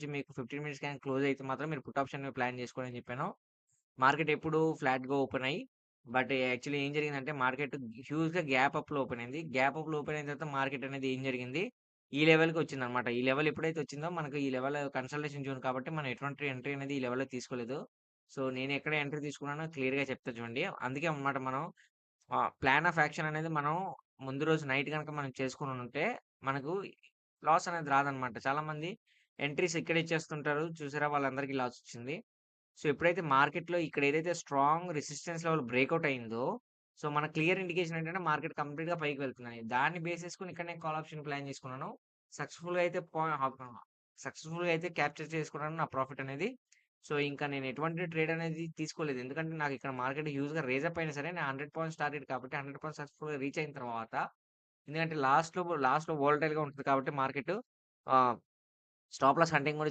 వచ్చి మీకు 15 మినిట్స్ గాని క్లోజ్ అయితే మాత్రం మీరు పుట్ ఆప్షన్ ప్లాన్ చేసుకోండి అని చెప్పాను. మార్కెట్ ఎప్పుడు ఫ్లాట్‌గా ఓపెన్ అయ్యి, బట్ యాక్చువల్లీ ఏం జరిగిందంటే మార్కెట్ హ్యూజ్‌గా గ్యాప్ అప్‌లో ఓపెన్ అయింది. గ్యాప్ అప్‌లో ఓపెన్ అయిన తర్వాత మార్కెట్ అనేది ఏం జరిగింది, ఈ లెవెల్‌కి వచ్చిందన్నమాట. ఈ లెవెల్ ఎప్పుడైతే వచ్చిందో మనకు ఈ లెవెల్ కన్సల్టేషన్ జోన్ కాబట్టి మనం ఎటువంటి ఎంట్రీ అనేది ఈ లెవెల్‌లో తీసుకోలేదు. సో, నేను ఎక్కడ ఎంట్రీ తీసుకున్నానో క్లియర్‌గా చెప్తా చూడండి. అందుకే అన్నమాట మనం ప్లాన్ ఆఫ్ యాక్షన్ అనేది మనం ముందు రోజు నైట్ గనక మనం చేసుకొనుంటే మనకు లాస్ అనేది రాదన్నమాట. చాలామంది ఎంట్రీస్ ఇక్కడ ఇచ్చేస్తుంటారు. చూసారా వాళ్ళందరికీ లాస్ వచ్చింది. సో, ఎప్పుడైతే మార్కెట్‌లో ఇక్కడ ఏదైతే స్ట్రాంగ్ రెసిస్టెన్స్ లెవెల్ బ్రేక్‌ఔట్ అయిందో, సో, మన క్లియర్ ఇండికేషన్ ఏంటంటే మార్కెట్ కంప్లీట్‌గా పైకి వెళ్తుందని. దాన్ని బేస్ చేసుకొని ఇక్కడ నేను కాల్ ఆప్షన్ ప్లాన్ చేసుకున్నాను. సక్సెస్‌ఫుల్‌గా అయితే సక్సెస్‌ఫుల్‌గా అయితే క్యాప్చర్ చేసుకున్నాను నా ప్రాఫిట్ అనేది. సో, ఇంకా నేను ఎటువంటి ట్రేడ్ అనేది తీసుకోలేదు. ఎందుకంటే నాకు ఇక్కడ మార్కెట్ హ్యూజ్‌గా రైజ్ అప్ అయినా సరే నేను 100 పాయింట్స్ టార్గెట్ కాబట్టి 100 పాయింట్స్ సక్సెస్‌ఫుల్‌గా రీచ్ అయిన తర్వాత ఎందుకంటే లాస్ట్‌లో వోలటైల్‌గా ఉంటది కాబట్టి మార్కెట్ ఆహ్, స్టాప్ లాస్ హంటింగ్ కూడా